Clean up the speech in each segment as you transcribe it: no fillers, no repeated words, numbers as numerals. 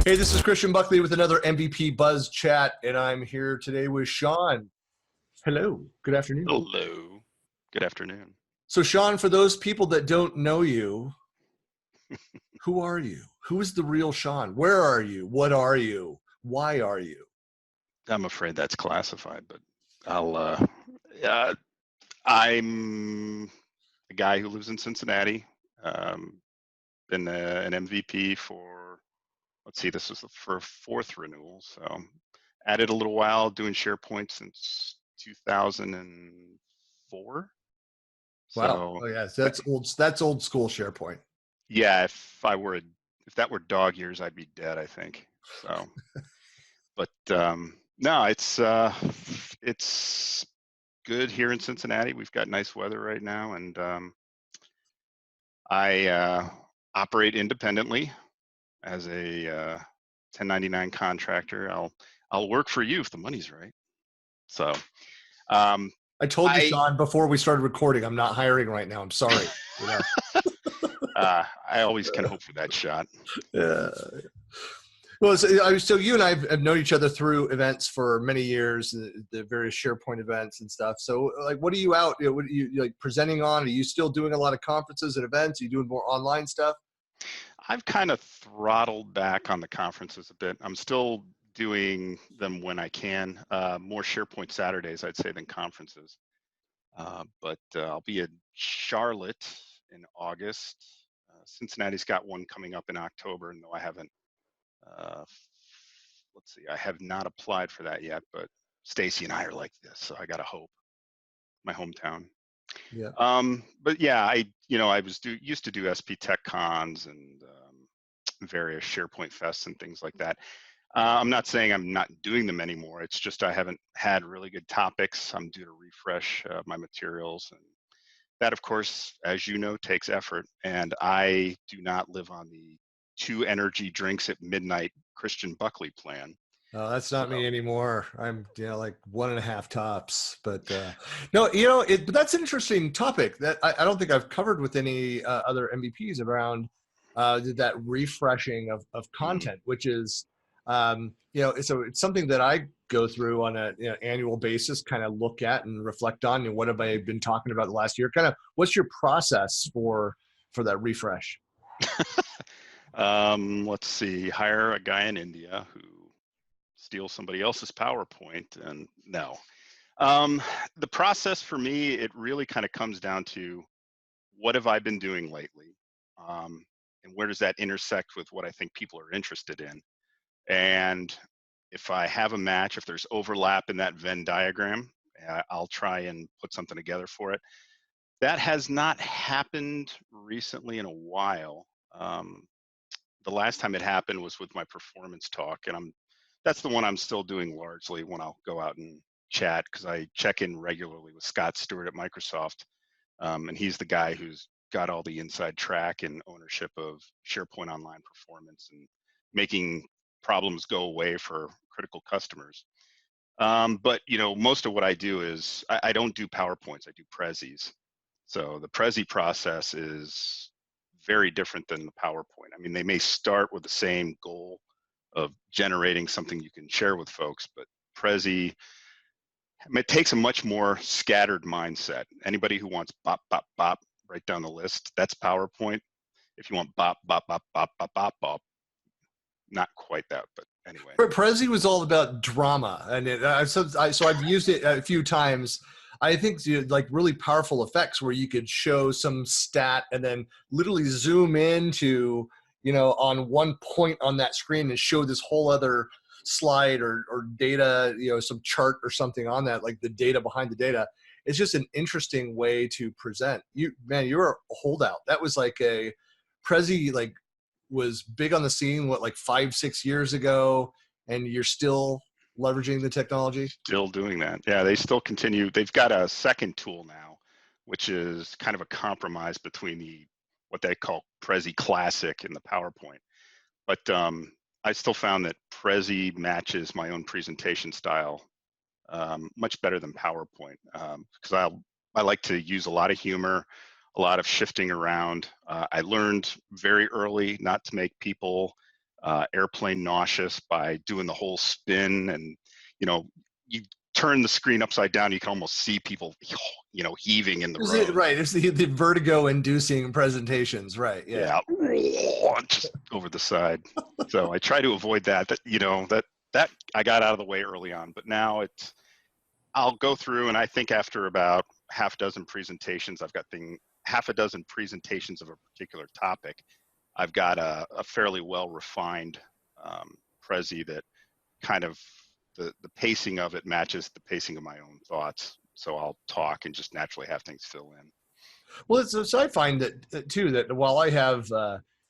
Hey, this is Christian Buckley with another MVP Buzz Chat, and I'm here today with Sean. Hello, good afternoon. Hello. Good afternoon. So, Sean, for those people that don't know you, who are you? Who is the real Sean? Where are you? What are you? Why are you? I'm afraid that's classified, but I'm a guy who lives in Cincinnati. Been an MVP for, let's see, this is for fourth renewal. So added a little while doing SharePoint since 2004. Wow. So Oh, yes, that's old. That's old school SharePoint. yeah, if that were dog years, I'd be dead, I think. So, but no, it's good here in Cincinnati. We've got nice weather right now, and I operate independently as a 1099 contractor. I'll work for you if the money's right. So um, I told you, I Sean, before we started recording, I'm not hiring right now. I'm sorry. You know? I always can hope for that shot. Yeah. Well, so you and I have known each other through events for many years, the various SharePoint events and stuff. So, like, what are you out? What are you like presenting on? Are you still doing a lot of conferences and events? Are you doing more online stuff? I've kind of throttled back on the conferences a bit. I'm still doing them when I can. More SharePoint Saturdays, I'd say, than conferences. But I'll be in Charlotte in August. Cincinnati's got one coming up in October, and though I haven't, let's see, I have not applied for that yet, but Stacy and I are like this, so I gotta hope. My hometown. Yeah. But yeah, I was used to do SP Tech Cons and various SharePoint fests and things like that. I'm not saying I'm not doing them anymore. It's just I haven't had really good topics. I'm due to refresh my materials, and that, of course, as you know, takes effort. And I do not live on the 2 energy drinks at midnight Christian Buckley plan. Oh, that's So not me anymore. I'm, like 1.5 tops, but no, but that's an interesting topic that I don't think I've covered with any other MVPs around that refreshing of content, which is, so it's something that I go through on a annual basis, kind of look at and reflect on, and what have I been talking about the last year? Kind of, what's your process for that refresh? let's see, hire a guy in India who steals somebody else's PowerPoint, and no. The process for me, it really kind of comes down to what have I been doing lately, and where does that intersect with what I think people are interested in. And if I have a match, if there's overlap in that Venn diagram, I'll try and put something together for it. That has not happened recently in a while. The last time it happened was with my performance talk, and that's the one I'm still doing largely when I'll go out and chat, because I check in regularly with Scott Stewart at Microsoft, and he's the guy who's got all the inside track and ownership of SharePoint Online performance and making problems go away for critical customers. But most of what I do is I don't do PowerPoints, I do Prezis. So the Prezi process is very different than the PowerPoint. I mean, they may start with the same goal of generating something you can share with folks, but Prezi, it takes a much more scattered mindset. Anybody who wants bop, bop, bop right down the list, that's PowerPoint. If you want bop, bop, bop, bop, bop, bop, bop, not quite that, but anyway. Prezi was all about drama, and so I've used it a few times. I think like really powerful effects where you could show some stat and then literally zoom into on one point on that screen and show this whole other slide or data, some chart or something on that, like the data behind the data. It's just an interesting way to present. You're a holdout. That was like a Prezi, like, was big on the scene, like 5-6 years ago, and you're still leveraging the technology? Still doing that. Yeah, they still continue. They've got a second tool now, which is kind of a compromise between what they call Prezi Classic and the PowerPoint. But I still found that Prezi matches my own presentation style much better than PowerPoint, because I like to use a lot of humor, a lot of shifting around. I learned very early not to make people airplane nauseous by doing the whole spin, and you turn the screen upside down, you can almost see people heaving in the road. Right, it's the vertigo inducing presentations, right? Yeah, just over the side. So I try to avoid that. That I got out of the way early on, but now I'll go through, and I think after about half a dozen presentations, I've got half a dozen presentations of a particular topic. I've got a fairly well refined Prezi that kind of the pacing of it matches the pacing of my own thoughts. So I'll talk and just naturally have things fill in. Well, so I find that too, that while I have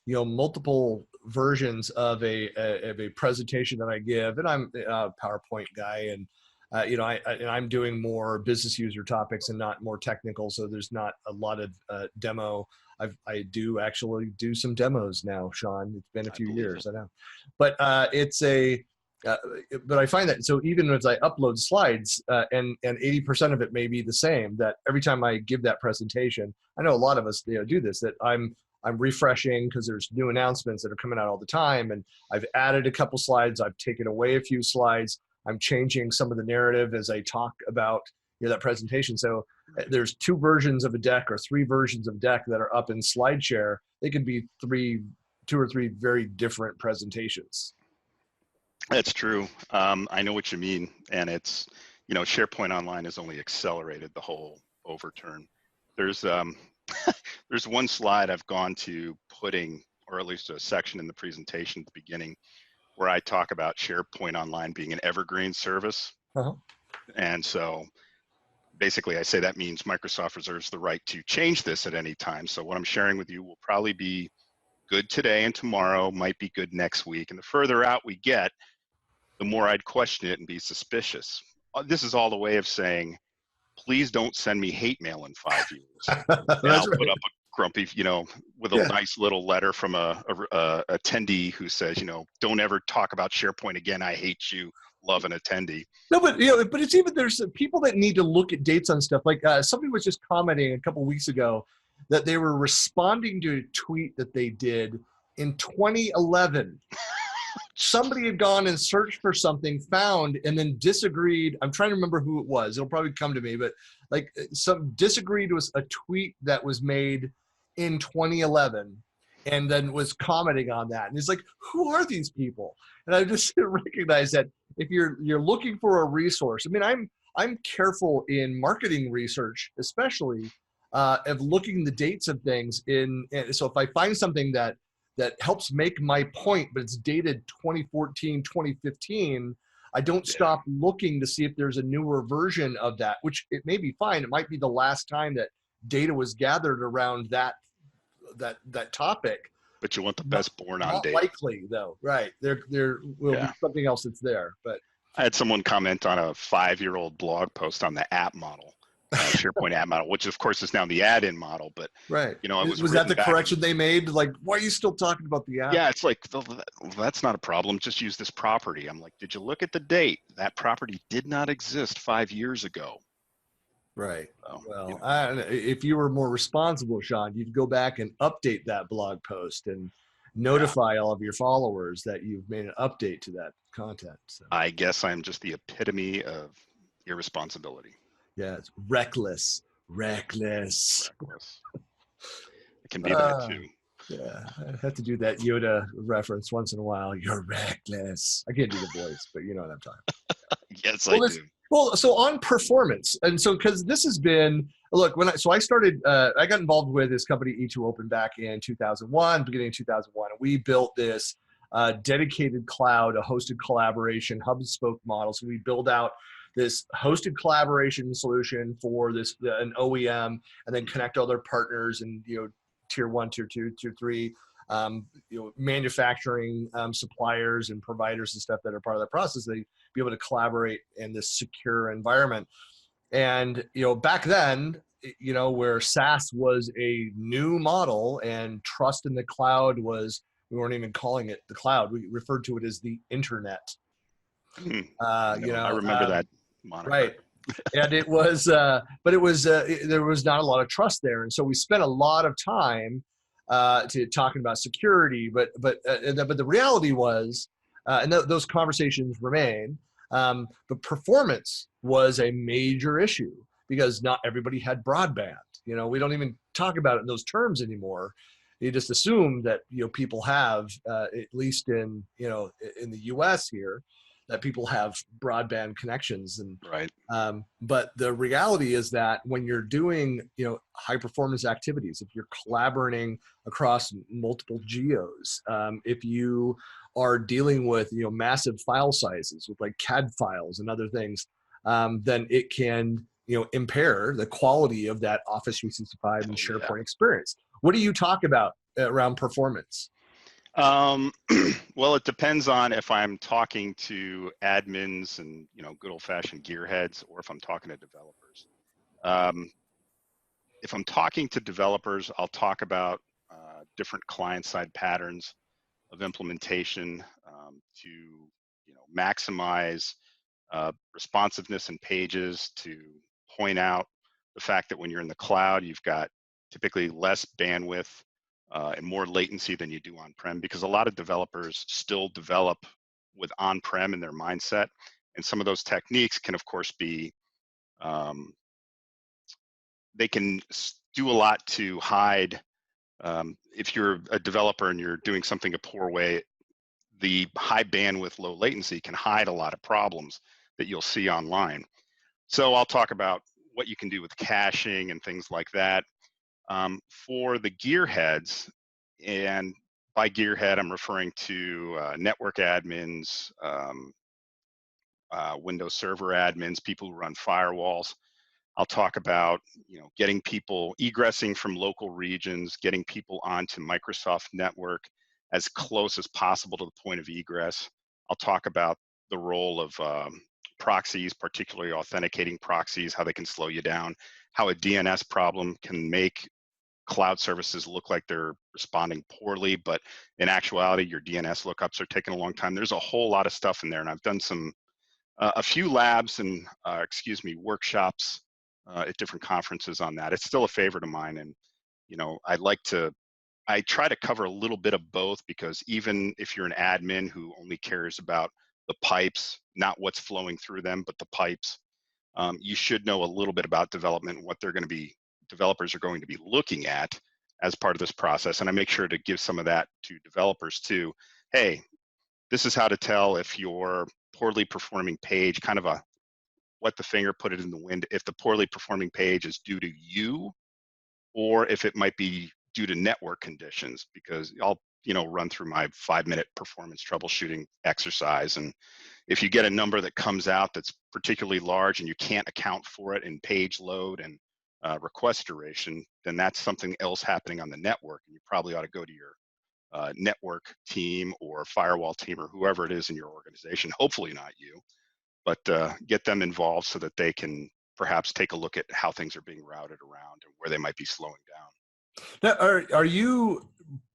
multiple versions of a presentation that I give, and I'm a PowerPoint guy, and I'm doing more business user topics and not more technical, so there's not a lot of demo. I do actually do some demos now, Sean. It's been a few years, I know, but but I find that, so even as I upload slides and 80% of it may be the same, that every time I give that presentation, I know a lot of us do this, that I'm refreshing because there's new announcements that are coming out all the time, and I've added a couple slides, I've taken away a few slides, I'm changing some of the narrative as I talk about that presentation. So there's 2 versions of a deck or 3 versions of deck that are up in SlideShare. They could be 2 or 3 very different presentations. That's true. I know what you mean, and it's SharePoint Online has only accelerated the whole overturn. There's there's one slide I've gone to putting, or at least a section in the presentation at the beginning, where I talk about SharePoint Online being an evergreen service. And so basically I say that means Microsoft reserves the right to change this at any time. So what I'm sharing with you will probably be good today and tomorrow, might be good next week. And the further out we get, the more I'd question it and be suspicious. This is all the way of saying, please don't send me hate mail in 5 years. And I'll put up a grumpy, with a nice little letter from a attendee who says, don't ever talk about SharePoint again. I hate you. Love an attendee. No, but but it's even, there's people that need to look at dates on stuff. Like somebody was just commenting a couple weeks ago that they were responding to a tweet that they did in 2011. Somebody had gone and searched for something, found, and then disagreed. I'm trying to remember who it was. It'll probably come to me, but like some disagreed with a tweet that was made in 2011 and then was commenting on that. And it's like, who are these people? And I just recognize that if you're looking for a resource, I mean, I'm careful in marketing research, especially of looking the dates of things so if I find something that helps make my point, but it's dated 2014, 2015, I don't stop looking to see if there's a newer version of that, which it may be fine. It might be the last time that data was gathered around that topic. But you want the best born on data. Not likely, though, right? There will be something else that's there. But I had someone comment on a 5-year-old blog post on the app model. SharePoint app model, which of course is now the add-in model, but it was that the correction they made? Like, why are you still talking about the app? Yeah, it's like, that's not a problem. Just use this property. I'm like, did you look at the date? That property did not exist 5 years ago. Right. So, if you were more responsible, Sean, you'd go back and update that blog post and notify all of your followers that you've made an update to that content. So. I guess I'm just the epitome of irresponsibility. Yeah, it's reckless. It can be that too. Yeah, I have to do that Yoda reference once in a while. You're reckless. I can't do the voice, but you know what I'm talking about. Yes, I do. Well, so on performance, and so because this has been, look, I started, I got involved with this company E2 Open back in 2001, beginning of 2001, and we built this dedicated cloud, a hosted collaboration hub and spoke model. So we build out this hosted collaboration solution for an OEM, and then connect other partners and tier 1, tier 2, tier 3, manufacturing suppliers and providers and stuff that are part of that process. They be able to collaborate in this secure environment. And back then, where SaaS was a new model and trust in the cloud was, we weren't even calling it the cloud. We referred to it as the internet. I remember that moniker. Right. And it was, but it was, there was not a lot of trust there. And so we spent a lot of time to talking about security, but the reality was, and those conversations remain. But performance was a major issue because not everybody had broadband. You know, we don't even talk about it in those terms anymore. You just assume that, you know, people have, at least in, you know, in the U.S. here, that people have broadband connections. And Right. but the reality is that when you're doing, you know, high performance activities, if you're collaborating across multiple geos, if you are dealing with, you know, massive file sizes with like CAD files and other things, then it can, you know, impair the quality of that Office 365 and Oh yeah. SharePoint experience. What do you talk about around performance? Um, well, it depends on if I'm talking to admins and, you know, good old fashioned gearheads, or if I'm talking to developers. Um, if I'm talking to developers, I'll talk about different client-side patterns of implementation to, you know, maximize responsiveness in pages, to point out the fact that when you're in the cloud, you've got typically less bandwidth and more latency than you do on-prem, because a lot of developers still develop with on-prem in their mindset. And some of those techniques can, of course, be, um, they can do a lot to hide. If you're a developer and you're doing something a poor way, the high bandwidth, low latency can hide a lot of problems that you'll see online. So I'll talk about what you can do with caching and things like that. For the gearheads, and by gearhead, I'm referring to network admins, Windows Server admins, people who run firewalls. I'll talk about, you know, getting people egressing from local regions, getting people onto Microsoft network as close as possible to the point of egress. I'll talk about the role of proxies, particularly authenticating proxies, how they can slow you down, how a DNS problem can make cloud services look like they're responding poorly, but in actuality, your DNS lookups are taking a long time. There's a whole lot of stuff in there, and I've done some a few labs and workshops at different conferences on that. It's still a favorite of mine, and you know, I try to cover a little bit of both, because even if you're an admin who only cares about the pipes, not what's flowing through them, but the pipes, you should know a little bit about development, what developers are going to be looking at as part of this process. And I make sure to give some of that to developers too. Hey, this is how to tell if your poorly performing page, kind of a wet the finger, put it in the wind, if the poorly performing page is due to you, or if it might be due to network conditions, because I'll, you know, run through my 5-minute performance troubleshooting exercise. And if you get a number that comes out that's particularly large and you can't account for it in page load and request duration, then that's something else happening on the network. And you probably ought to go to your network team or firewall team or whoever it is in your organization, hopefully not you, but get them involved so that they can perhaps take a look at how things are being routed around and where they might be slowing down. Now, are you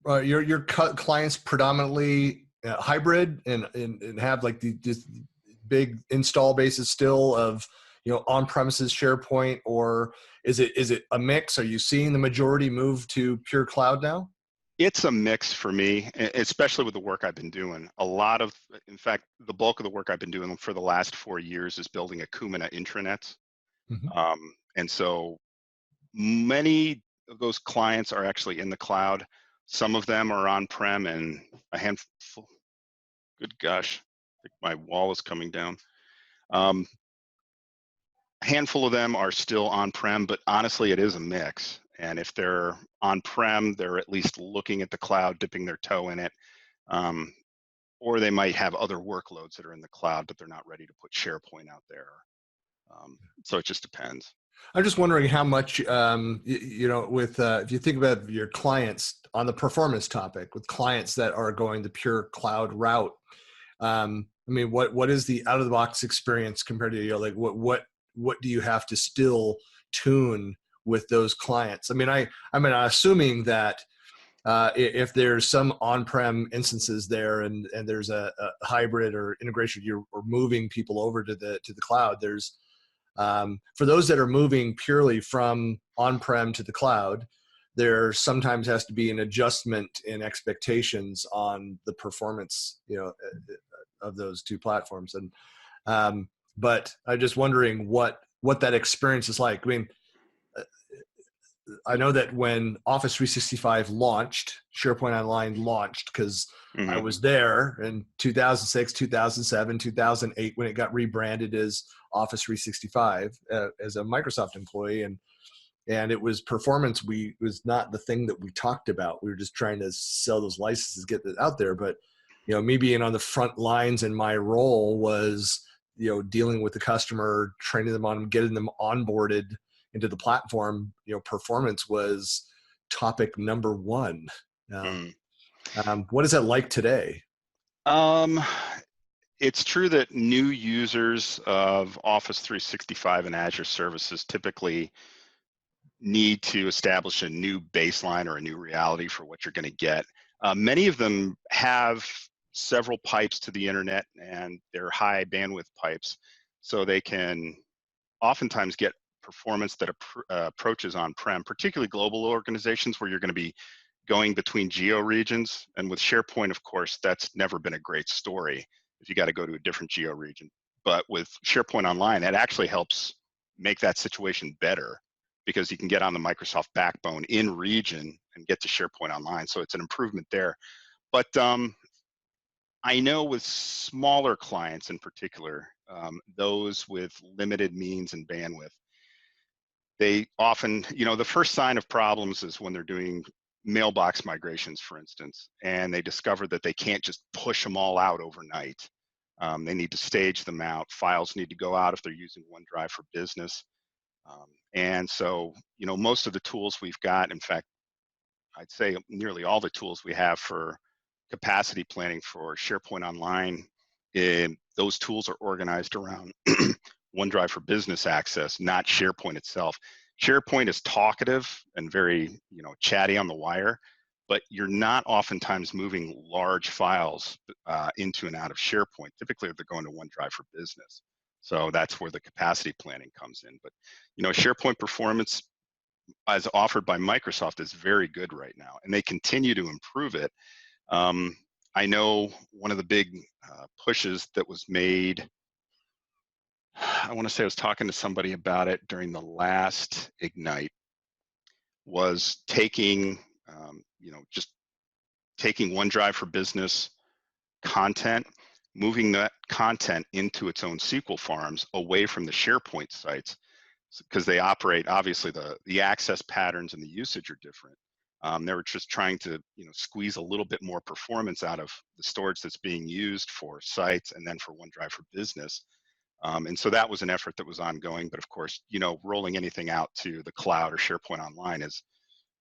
your clients predominantly hybrid and have like the just big install bases still of, you know, on-premises SharePoint, or is it a mix? Are you seeing the majority move to pure cloud now? It's a mix for me, especially with the work I've been doing. In fact, the bulk of the work I've been doing for the last 4 years is building a Kumina intranet. Mhm. And so many of those clients are actually in the cloud. Some of them are on-prem, and a handful, good gosh, I think my wall is coming down. Um, a handful of them are still on-prem, but honestly, it is a mix. And if they're on-prem, they're at least looking at the cloud, dipping their toe in it. Um, or they might have other workloads that are in the cloud, but they're not ready to put SharePoint out there. So it just depends. I'm just wondering how much, you know, with if you think about your clients on the performance topic, with clients that are going the pure cloud route. I mean, what is the out of the box experience compared to, you know, like what do you have to still tune with those clients? I mean, I'm assuming that if there's some on-prem instances there and there's a hybrid or integration, you're or moving people over to the cloud. There's for those that are moving purely from on-prem to the cloud, there sometimes has to be an adjustment in expectations on the performance, of those two platforms. And but I'm just wondering what that experience is like. I mean, I know that when Office 365 launched, SharePoint Online launched, because I Mm-hmm. was there in 2006, 2007, 2008 when it got rebranded as Office 365 as a Microsoft employee, and it was performance. It was not the thing that we talked about. We were just trying to sell those licenses, get it out there. But me being on the front lines, and my role was dealing with the customer, training them on, getting them onboarded into the platform. Performance was topic number one. What is that like today? It's true that new users of Office 365 and Azure services typically need to establish a new baseline or a new reality for what you're going to get. Many of them have several pipes to the internet, and they're high bandwidth pipes, so they can oftentimes get performance that approaches on-prem, particularly global organizations where you're going to be going between geo regions. And with SharePoint, of course, that's never been a great story if you got to go to a different geo region. But with SharePoint Online, that actually helps make that situation better, because you can get on the Microsoft backbone in region and get to SharePoint Online. So it's an improvement there. But I know with smaller clients in particular, those with limited means and bandwidth, they often, the first sign of problems is when they're doing mailbox migrations, for instance, and they discover that they can't just push them all out overnight. They need to stage them out. Files need to go out if they're using OneDrive for Business. And so, most of the tools we've got, in fact, I'd say nearly all the tools we have for capacity planning for SharePoint Online, those tools are organized around OneDrive for Business access, not SharePoint itself. SharePoint is talkative and very, chatty on the wire, but you're not oftentimes moving large files into and out of SharePoint. Typically, they're going to OneDrive for Business. So that's where the capacity planning comes in. But, SharePoint performance as offered by Microsoft is very good right now, and they continue to improve it. I know one of the big pushes that was made, I want to say I was talking to somebody about it during the last Ignite, was taking, just taking OneDrive for Business content, moving that content into its own SQL farms away from the SharePoint sites, because they operate, obviously the access patterns and the usage are different. They were just trying to squeeze a little bit more performance out of the storage that's being used for sites and then for OneDrive for Business. And so that was an effort that was ongoing. But of course, rolling anything out to the cloud or SharePoint Online is,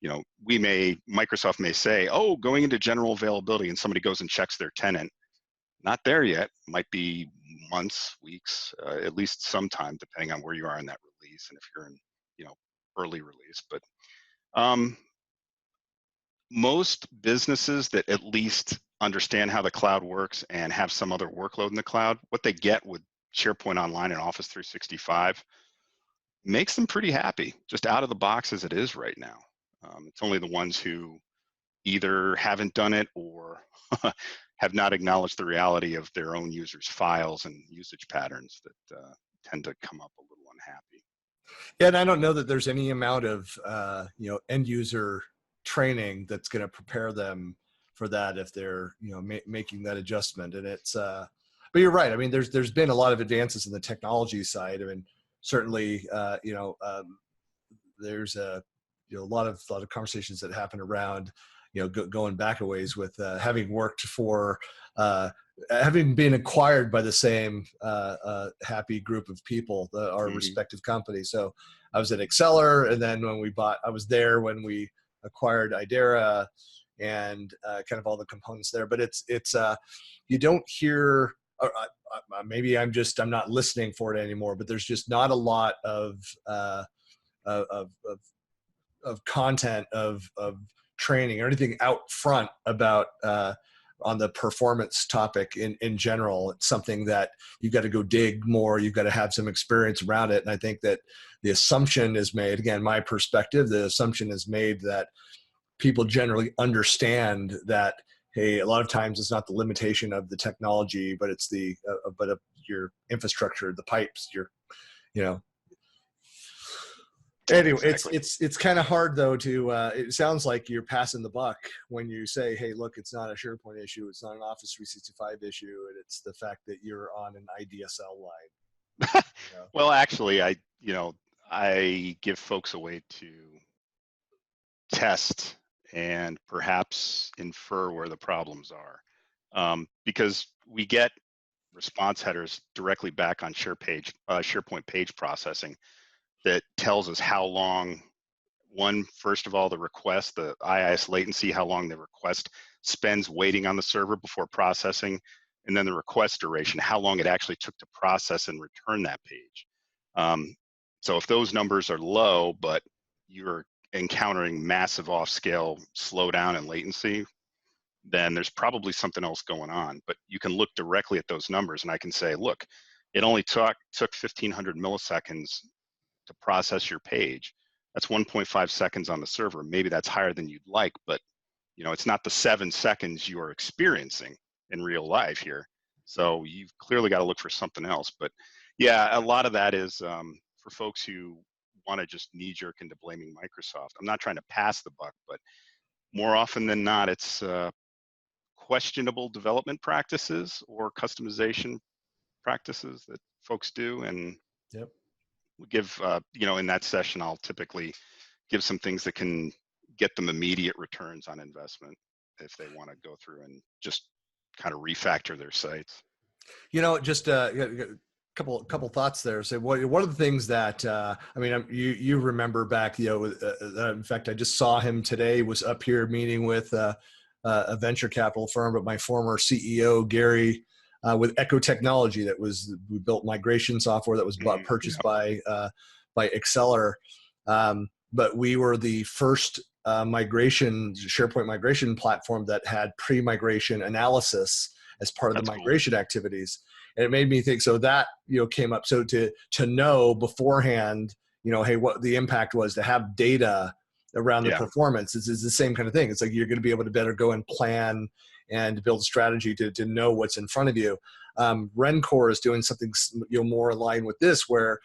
Microsoft may say, oh, going into general availability, and somebody goes and checks their tenant. Not there yet. Might be months, weeks, at least sometime, depending on where you are in that release and if you're in, early release. But most businesses that at least understand how the cloud works and have some other workload in the cloud, what they get with SharePoint Online and Office 365 makes them pretty happy, just out of the box as it is right now. It's only the ones who either haven't done it or have not acknowledged the reality of their own users' files and usage patterns that tend to come up a little unhappy. Yeah, and I don't know that there's any amount of end user training that's going to prepare them for that if they're making that adjustment. And it's but you're right. I mean, there's been a lot of advances in the technology side. I mean, certainly there's a lot of conversations that happen around going back a ways with having worked for having been acquired by the same happy group of people, our respective companies. So I was at Exceller, and then I was there when we acquired Idera, and kind of all the components there. But it's you don't hear. Maybe I'm not listening for it anymore. But there's just not a lot of content of training or anything out front about on the performance topic in general. It's something that you've got to go dig more. You've got to have some experience around it. And I think that the assumption is made, again, my perspective, the assumption is made that people generally understand that, hey, a lot of times it's not the limitation of the technology, but it's the your infrastructure, the pipes, you know. Anyway, Exactly. it's kind of hard though to. It sounds like you're passing the buck when you say, hey, look, it's not a SharePoint issue, it's not an Office 365 issue, and it's the fact that you're on an IDSL line. You know? Well, actually, I give folks a way to test and perhaps infer where the problems are, because we get response headers directly back on SharePoint page processing that tells us how long, first of all, the request, the IIS latency, how long the request spends waiting on the server before processing, and then the request duration, how long it actually took to process and return that page. So if those numbers are low, but you're encountering massive off-scale slowdown and latency, then there's probably something else going on. But you can look directly at those numbers, and I can say, look, it only took 1,500 milliseconds to process your page. That's 1.5 seconds on the server. Maybe that's higher than you'd like, but it's not the 7 seconds you are experiencing in real life here. So you've clearly got to look for something else. But yeah, a lot of that is for folks who want to just knee-jerk into blaming Microsoft. I'm not trying to pass the buck, but more often than not, it's questionable development practices or customization practices that folks do. And Yep. we give, in that session, I'll typically give some things that can get them immediate returns on investment if they want to go through and just kind of refactor their sites. Just a couple thoughts there. So one of the things that you remember back, in fact, I just saw him today, was up here meeting with a venture capital firm, but my former CEO Gary with Echo Technology, we built migration software that was purchased by Exceller, but we were the first SharePoint migration platform that had pre-migration analysis as part of That's the migration cool. activities. And it made me think, so that, came up. So to know beforehand, hey, what the impact was, to have data around the performance is the same kind of thing. It's like you're going to be able to better go and plan and build a strategy to know what's in front of you. Rencore is doing something more in line with this, where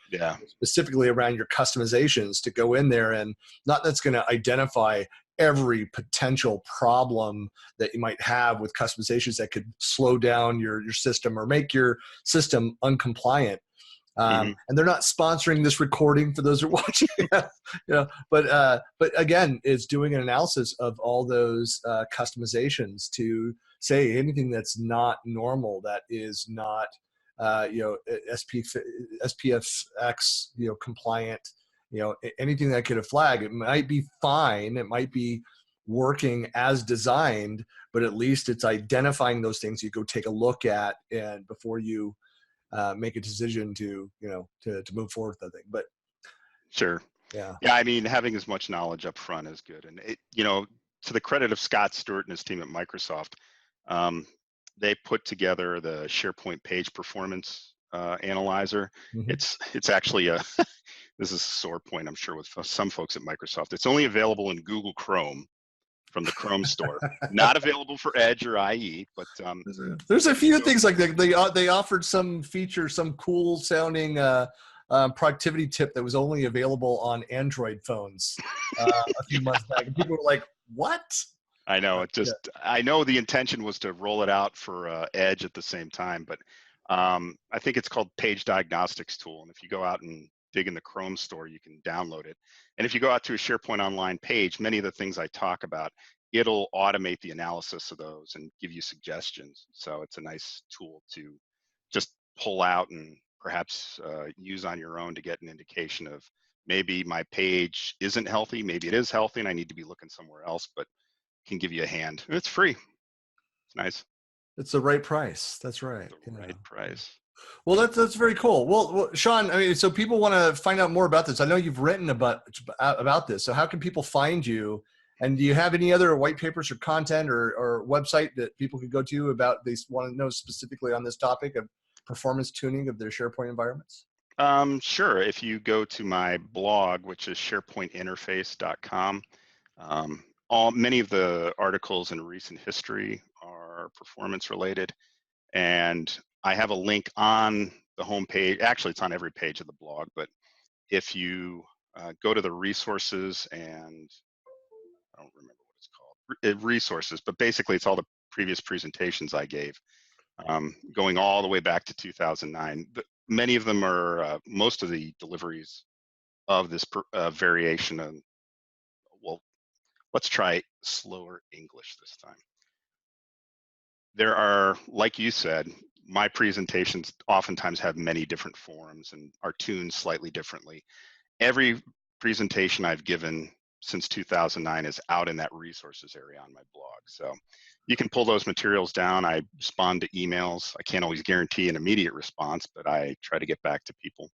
specifically around your customizations, to go in there and that's going to identify every potential problem that you might have with customizations that could slow down your system or make your system uncompliant. And they're not sponsoring this recording for those who are watching, but again, it's doing an analysis of all those customizations to say anything that's not normal, that is not, SPFX, compliant, anything that could have flagged. It might be fine. It might be working as designed, but at least it's identifying those things you go take a look at, and before you make a decision to move forward with the thing. But sure. Yeah. I mean, having as much knowledge up front is good. And to the credit of Scott Stewart and his team at Microsoft, they put together the SharePoint page performance analyzer. It's actually this is a sore point, I'm sure, with some folks at Microsoft. It's only available in Google Chrome from the Chrome store, not available for Edge or IE, but there's a few things like that. They offered some feature, some cool sounding productivity tip that was only available on Android phones a few months back, and people were like, what? I know. I know the intention was to roll it out for Edge at the same time, but I think it's called Page Diagnostics Tool. And if you go out and dig in the Chrome store, you can download it. And if you go out to a SharePoint Online page, many of the things I talk about, it'll automate the analysis of those and give you suggestions. So it's a nice tool to just pull out and perhaps use on your own to get an indication of, maybe my page isn't healthy, maybe it is healthy and I need to be looking somewhere else, but can give you a hand. And it's free. It's nice. It's the right price. That's right. The right price. Well, that's very cool. Well, Sean, I mean, so people want to find out more about this. I know you've written about this. So how can people find you And do you have any other white papers or content or website that people could go to about they want to know specifically on this topic of performance tuning of their SharePoint environments? Sure. If you go to my blog, which is sharepointinterface.com, many of the articles in recent history are performance related, and I have a link on the home page. Actually, it's on every page of the blog, but if you go to the resources, and I don't remember what it's called, resources, but basically it's all the previous presentations I gave, going all the way back to 2009. Many of them are, most of the deliveries of this variation. And well, let's try slower English this time. There are, like you said, my presentations oftentimes have many different forms and are tuned slightly differently. Every presentation I've given since 2009 is out in that resources area on my blog. So you can pull those materials down. I respond to emails. I can't always guarantee an immediate response, but I try to get back to people.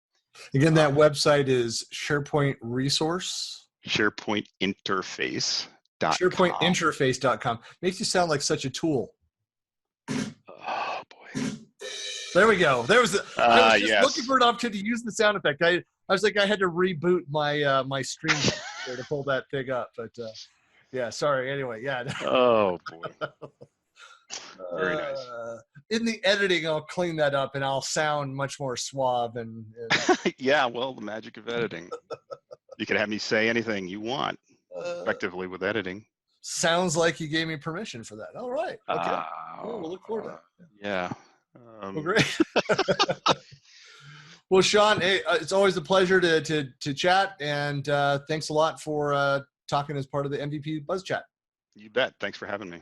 Again, that website is SharePoint Resource? SharePointinterface.com. SharePointinterface.com. Makes you sound like such a tool. Oh, boy. There we go. There was I was just yes. looking for an opportunity to use the sound effect. I was like, I had to reboot my my stream there to pull that thing up. But yeah, sorry. Anyway, yeah. Oh, boy. Very nice. In the editing, I'll clean that up and I'll sound much more suave and yeah, well, the magic of editing. You can have me say anything you want effectively with editing. Sounds like you gave me permission for that. All right. Okay. We'll look forward to that. Yeah. Well, great. Well, Sean, hey, it's always a pleasure to chat, and thanks a lot for talking as part of the MVP Buzz Chat. You bet. Thanks for having me.